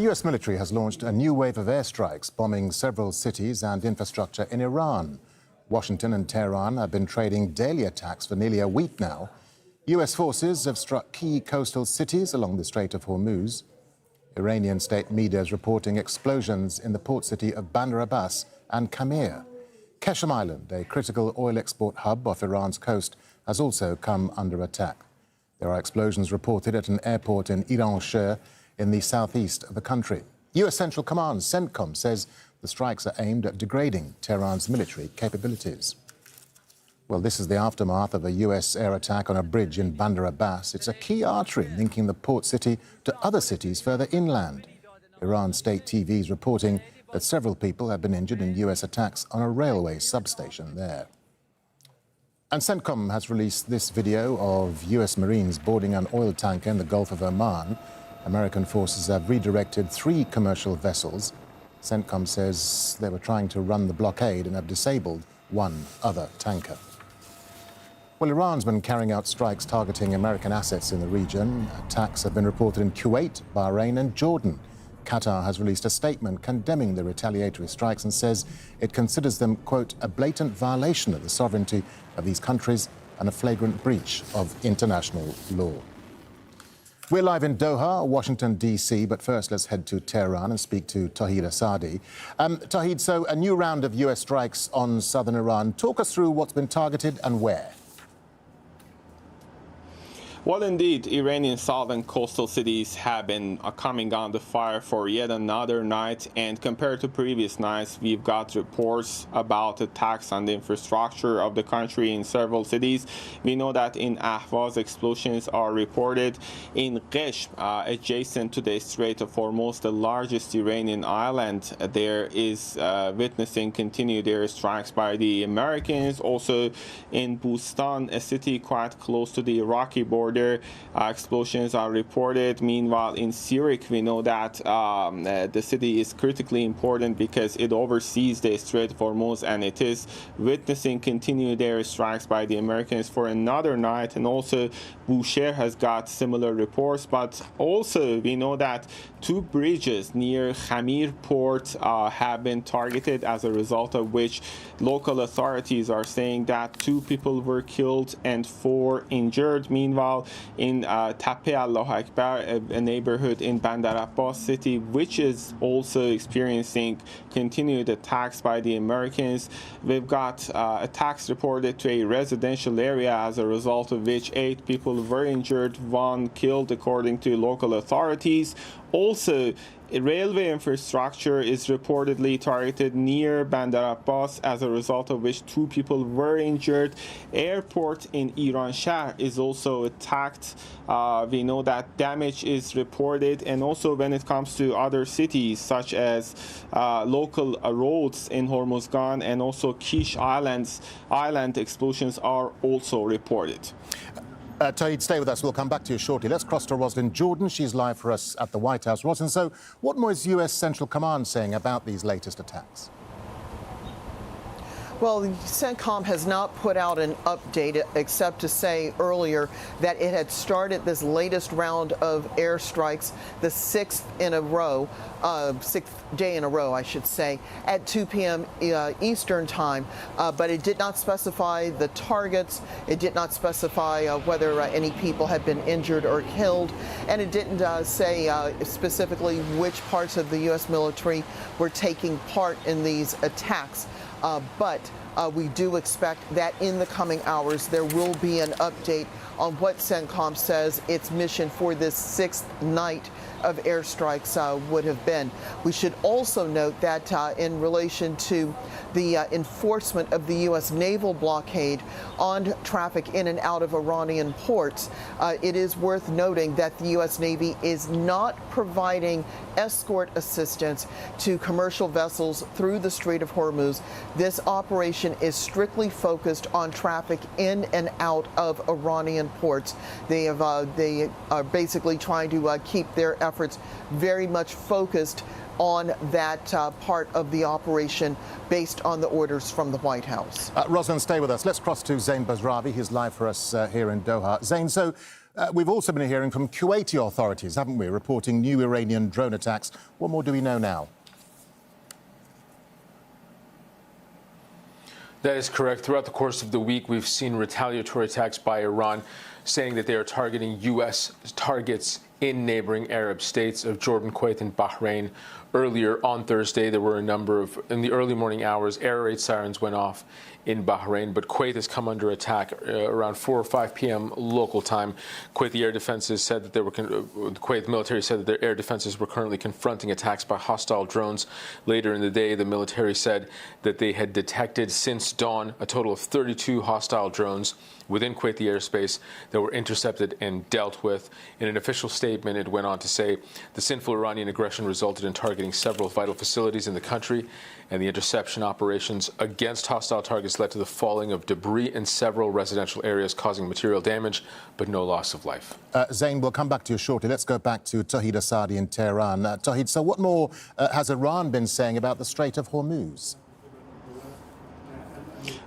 The U.S. military has launched a new wave of airstrikes, bombing several cities and infrastructure in Iran. Washington and Tehran have been trading daily attacks for nearly a week now. U.S. forces have struck key coastal cities along the Strait of Hormuz. Iranian state media is reporting explosions in the port city of Bandar Abbas and Qamir. Qeshm Island, a critical oil export hub off Iran's coast, has also come under attack. There are explosions reported at an airport in Iran in the southeast of the country. U.S. Central Command, CENTCOM, says the strikes are aimed at degrading Tehran's military capabilities. Well, this is the aftermath of a U.S. air attack on a bridge in Bandar Abbas. It's a key artery linking the port city to other cities further inland. Iran state TV is reporting that several people have been injured in U.S. attacks on a railway substation there. And CENTCOM has released this video of U.S. Marines boarding an oil tanker in the Gulf of Oman. American forces have redirected 3 commercial vessels. CENTCOM says they were trying to run the blockade and have disabled 1 other tanker. Well, Iran's been carrying out strikes targeting American assets in the region. Attacks have been reported in Kuwait, Bahrain and Jordan. Qatar has released a statement condemning the retaliatory strikes and says it considers them, quote, a blatant violation of the sovereignty of these countries and a flagrant breach of international law. We're live in Doha, Washington, D.C., but first let's head to Tehran and speak to Tawhid Asadi. Tawhid, so a new round of U.S. strikes on southern Iran. Talk us through what's been targeted and where. Well, indeed, Iranian southern coastal cities have been coming under fire for yet another night, and compared to previous nights, we've got reports about attacks on the infrastructure of the country in several cities. We know that in Ahvaz, explosions are reported. In Qeshm, adjacent to the Strait of Hormuz, the largest Iranian island, there is witnessing continued airstrikes by the Americans. Also in Bustan, a city quite close to the Iraqi border, explosions are reported. Meanwhile, in Sirik, we know that the city is critically important because it oversees the Strait of Hormuz, and it is witnessing continued airstrikes by the Americans for another night. And also, Bushehr has got similar reports. But also, we know that 2 bridges near Qamir port have been targeted, as a result of which local authorities are saying that 2 people were killed and 4 injured. Meanwhile, in Tape Allah Akbar, a neighborhood in Bandar Abbas city, which is also experiencing continued attacks by the Americans. We've got attacks reported to a residential area, as a result of which 8 people were injured, 1 killed, according to local authorities. Also, railway infrastructure is reportedly targeted near Bandar Abbas, as a result of which 2 people were injured. Airport in Iran is also attacked. We know that damage is reported. And also when it comes to other cities, such as local roads in Hormuzgan and also Qeshm Island, explosions are also reported. Tawhid, stay with us. We'll come back to you shortly. Let's cross to Roslyn Jordan. She's live for us at the White House. Roslyn, so what more is U.S. Central Command saying about these latest attacks? Well, CENTCOM has not put out an update, except to say earlier that it had started this latest round of airstrikes, the 6th in a row, 6th day in a row, I should say, at 2 p.m. Eastern time. But it did not specify the targets. It did not specify whether any people had been injured or killed. And it didn't say specifically which parts of the U.S. military were taking part in these attacks. But we do expect that in the coming hours there will be an update on what CENTCOM says its mission for this 6th night of airstrikes would have been. We should also note that in relation to the enforcement of the U.S. naval blockade on traffic in and out of Iranian ports, it is worth noting that the U.S. Navy is not providing escort assistance to commercial vessels through the Strait of Hormuz. This operation is strictly focused on traffic in and out of Iranian ports. They are basically trying to keep their efforts very much focused on that part of the operation based on the orders from the White House. Rosalind, stay with us. Let's cross to Zain Basravi. He's live for us here in Doha. Zain, so We've also been hearing from Kuwaiti authorities, haven't we, reporting new Iranian drone attacks. What more do we know now? That is correct. Throughout the course of the week, we've seen retaliatory attacks by Iran, saying that they are targeting U.S. targets in neighboring Arab states of Jordan, Kuwait, and Bahrain. Earlier on Thursday, there were a number of, in the early morning hours, air raid sirens went off in Bahrain, but Kuwait has come under attack around 4 or 5 p.m. local time. Kuwaiti air defenses said that the Kuwait military said that their air defenses were currently confronting attacks by hostile drones. Later in the day, the military said that they had detected since dawn a total of 32 hostile drones within Kuwaiti airspace that were intercepted and dealt with. In an official statement, it went on to say the sinful Iranian aggression resulted in targeting several vital facilities in the country, and the interception operations against hostile targets led to the falling of debris in several residential areas, causing material damage, but no loss of life. Zain, we'll come back to you shortly. Let's go back to Tawhid Asadi in Tehran. Tawhid, so what more has Iran been saying about the Strait of Hormuz?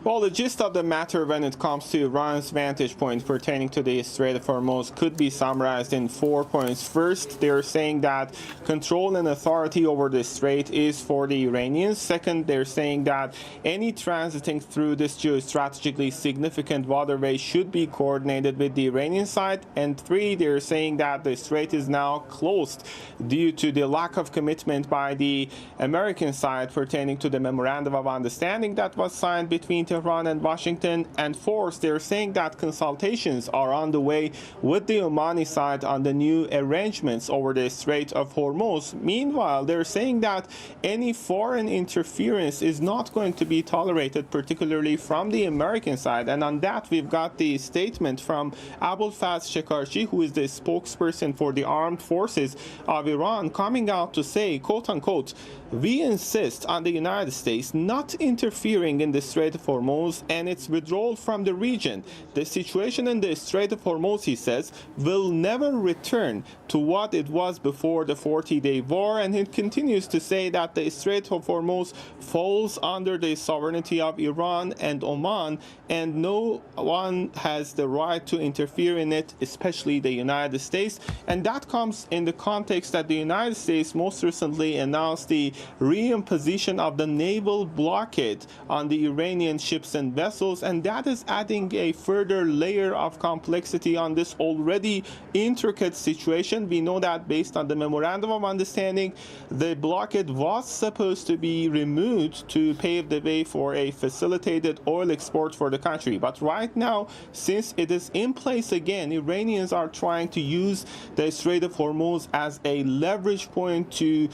Well, the gist of the matter when it comes to Iran's vantage point pertaining to the Strait of Hormuz could be summarized in 4 points. First, they're saying that control and authority over the strait is for the Iranians. Second, they're saying that any transiting through this geostrategically significant waterway should be coordinated with the Iranian side. And three, they're saying that the strait is now closed due to the lack of commitment by the American side pertaining to the memorandum of understanding that was signed between Tehran and Washington. And fourth, they're saying that consultations are on the way with the Omani side on the new arrangements over the Strait of Hormuz. Meanwhile, they're saying that any foreign interference is not going to be tolerated, particularly from the American side. And on that, we've got the statement from Abolfazl Shekarchi, who is the spokesperson for the armed forces of Iran, coming out to say, quote unquote, "We insist on the United States not interfering in the Strait of Hormuz and its withdrawal from the region. The situation in the Strait of Hormuz," he says, "will never return to what it was before the 40-day war." And he continues to say that the Strait of Hormuz falls under the sovereignty of Iran and Oman, and no one has the right to interfere in it, especially the United States. And that comes in the context that the United States most recently announced the reimposition of the naval blockade on the Iranian ships and vessels, and that is adding a further layer of complexity on this already intricate situation. We know that based on the memorandum of understanding, the blockade was supposed to be removed to pave the way for a facilitated oil export for the country. But right now, since it is in place again, Iranians are trying to use the Strait of Hormuz as a leverage point to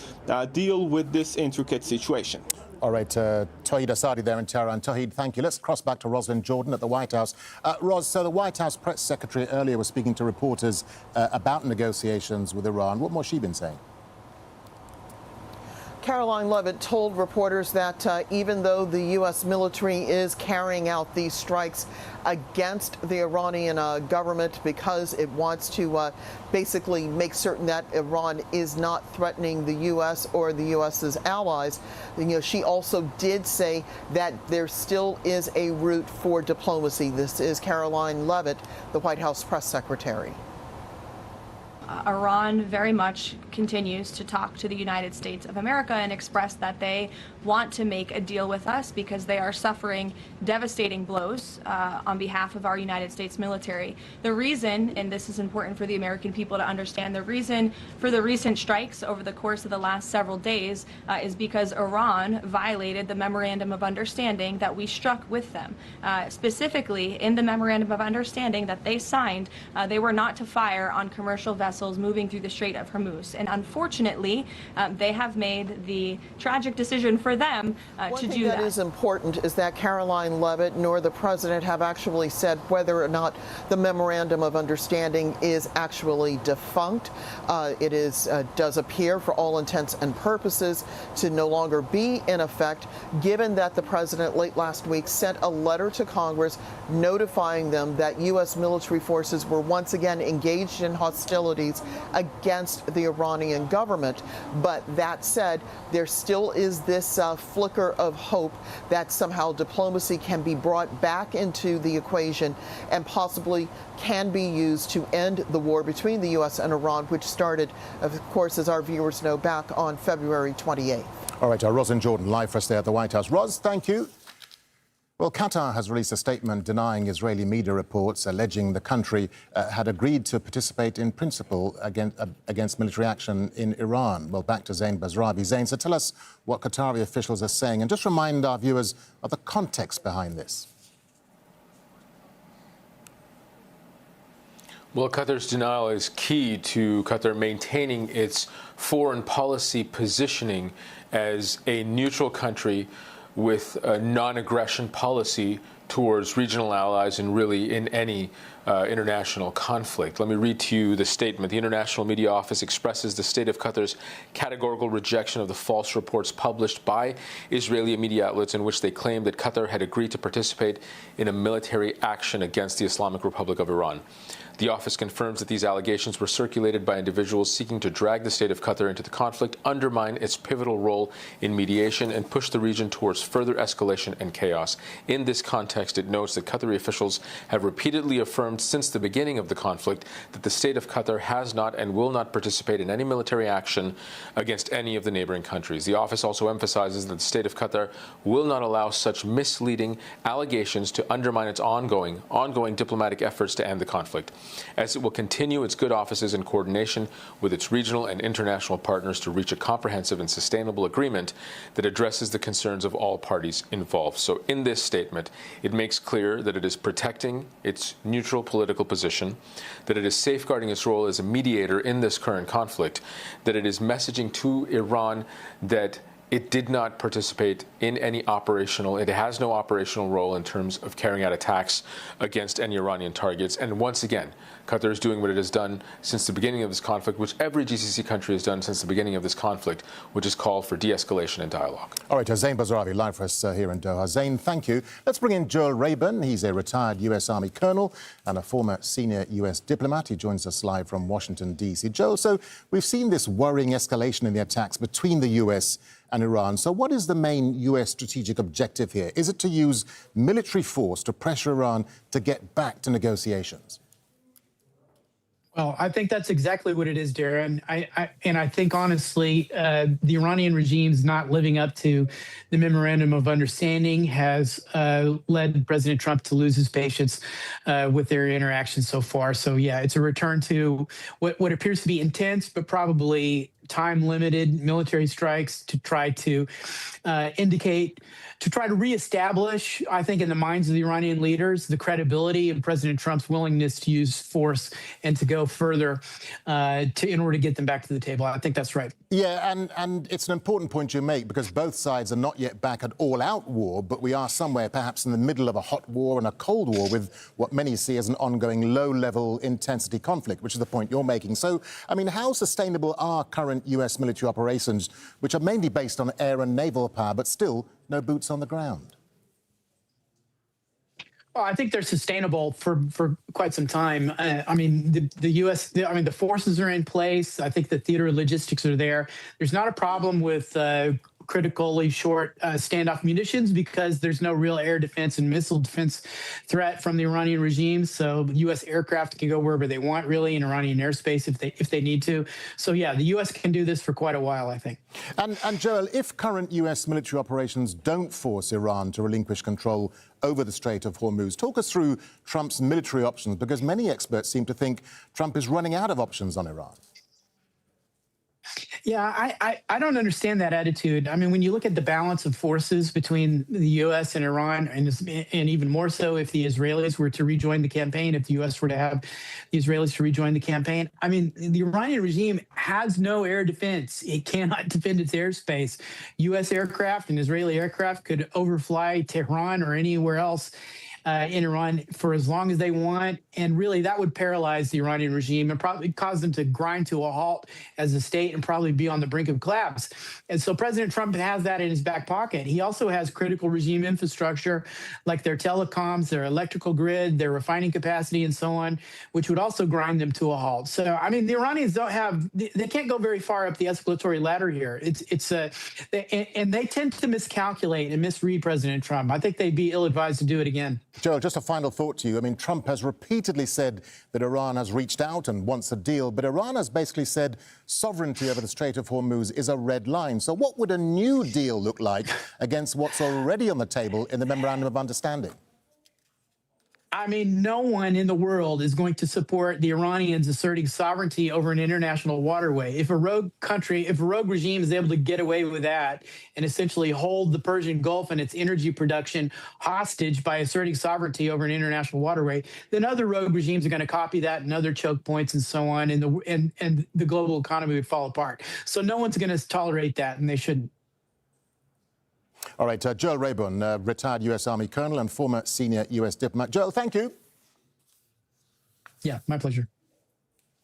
deal with this intricate situation. All right, Tawhid Asadi there in Tehran. Tawhid, thank you. Let's cross back to Roslyn Jordan at the White House. Ros, so the White House press secretary earlier was speaking to reporters about negotiations with Iran. What more has she been saying? Caroline Leavitt told reporters that even though the U.S. military is carrying out these strikes against the Iranian government because it wants to basically make certain that Iran is not threatening the U.S. or the U.S.'s allies, she also did say that there still is a route for diplomacy. This is Caroline Leavitt, the White House press secretary. Iran very much continues to talk to the United States of America and express that they want to make a deal with us because they are suffering devastating blows on behalf of our United States military. The reason, and this is important for the American people to understand, the reason for the recent strikes over the course of the last several days is because Iran violated the memorandum of understanding that we struck with them. Specifically, in the memorandum of understanding that they signed, they were not to fire on commercial vessels moving through the Strait of Hormuz. And unfortunately, they have made the tragic decision for them to do that. One thing that is important is that Caroline Leavitt nor the president have actually said whether or not the memorandum of understanding is actually defunct. It does appear, for all intents and purposes, to no longer be in effect, given that the president late last week sent a letter to Congress notifying them that U.S. military forces were once again engaged in hostilities against the Iranian Iranian government. But that said, there still is this flicker of hope that somehow diplomacy can be brought back into the equation and possibly can be used to end the war between the U.S. and Iran, which started, of course, as our viewers know, back on February 28th. All right, Ros in Jordan, live for us there at the White House. Ros, thank you. Well, Qatar has released a statement denying Israeli media reports alleging the country had agreed to participate in principle against military action in Iran. Well, back to Zain Basravi. Zain, so tell us what Qatari officials are saying and just remind our viewers of the context behind this. Well, Qatar's denial is key to Qatar maintaining its foreign policy positioning as a neutral country with a non-aggression policy towards regional allies and really in any international conflict. Let me read to you the statement. The International Media Office expresses the state of Qatar's categorical rejection of the false reports published by Israeli media outlets in which they claim that Qatar had agreed to participate in a military action against the Islamic Republic of Iran. The office confirms that these allegations were circulated by individuals seeking to drag the state of Qatar into the conflict, undermine its pivotal role in mediation, and push the region towards further escalation and chaos. In this context, it notes that Qatari officials have repeatedly affirmed since the beginning of the conflict that the state of Qatar has not and will not participate in any military action against any of the neighboring countries. The office also emphasizes that the state of Qatar will not allow such misleading allegations to undermine its ongoing diplomatic efforts to end the conflict, as it will continue its good offices in coordination with its regional and international partners to reach a comprehensive and sustainable agreement that addresses the concerns of all parties involved. So in this statement, it makes clear that it is protecting its neutral political position, that it is safeguarding its role as a mediator in this current conflict, that it is messaging to Iran that it did not participate in any it has no operational role in terms of carrying out attacks against any Iranian targets. And once again, Qatar is doing what it has done since the beginning of this conflict, which every GCC country has done since the beginning of this conflict, which is call for de-escalation and dialogue. All right, Zain Basravi, live for us here in Doha. Zain, thank you. Let's bring in Joel Rayburn. He's a retired U.S. Army colonel and a former senior U.S. diplomat. He joins us live from Washington, D.C. Joel, so we've seen this worrying escalation in the attacks between the U.S. and Iran. So what is the main U.S. strategic objective here? Is it to use military force to pressure Iran to get back to negotiations? Well, I think that's exactly what it is, Darren. I think, honestly, the Iranian regime's not living up to the memorandum of understanding has led President Trump to lose his patience with their interactions so far. So, yeah, it's a return to what appears to be intense, but probably time-limited military strikes to try to reestablish, I think, in the minds of the Iranian leaders, the credibility of President Trump's willingness to use force and to go further in order to get them back to the table. I think that's right. Yeah, and it's an important point you make because both sides are not yet back at all-out war, but we are somewhere perhaps in the middle of a hot war and a cold war with what many see as an ongoing low-level intensity conflict, which is the point you're making. So, I mean, how sustainable are current U.S. military operations, which are mainly based on air and naval power, but still no boots on the ground? Well, I think they're sustainable for quite some time. I mean, the U.S., the forces are in place. I think the theater logistics are there. There's not a problem with critically short standoff munitions because there's no real air defense and missile defense threat from the Iranian regime. So U.S. aircraft can go wherever they want, really, in Iranian airspace if they need to. So, yeah, the U.S. can do this for quite a while, I think. And Joel, if current U.S. military operations don't force Iran to relinquish control over the Strait of Hormuz, talk us through Trump's military options, because many experts seem to think Trump is running out of options on Iran. Yeah, I don't understand that attitude. I mean, when you look at the balance of forces between the U.S. and Iran, and even more so if the Israelis were to rejoin the campaign, if the U.S. were to have the Israelis to rejoin the campaign, I mean, the Iranian regime has no air defense. It cannot defend its airspace. U.S. aircraft and Israeli aircraft could overfly Tehran or anywhere else in Iran for as long as they want. And really, that would paralyze the Iranian regime and probably cause them to grind to a halt as a state and probably be on the brink of collapse. And so President Trump has that in his back pocket. He also has critical regime infrastructure like their telecoms, their electrical grid, their refining capacity, and so on, which would also grind them to a halt. So, I mean, the Iranians don't have, they can't go very far up the escalatory ladder here. And they tend to miscalculate and misread President Trump. I think they'd be ill-advised to do it again. Joe, just a final thought to you. I mean, Trump has repeatedly said that Iran has reached out and wants a deal, but Iran has basically said sovereignty over the Strait of Hormuz is a red line. So what would a new deal look like against what's already on the table in the Memorandum of Understanding? I mean, no one in the world is going to support the Iranians asserting sovereignty over an international waterway. If a rogue country, if a rogue regime is able to get away with that and essentially hold the Persian Gulf and its energy production hostage by asserting sovereignty over an international waterway, then other rogue regimes are going to copy that and other choke points and so on, and the global economy would fall apart. So no one's going to tolerate that, and they shouldn't. All right, Joel Rayburn, retired U.S. Army colonel and former senior U.S. diplomat. Joel, thank you. Yeah, my pleasure.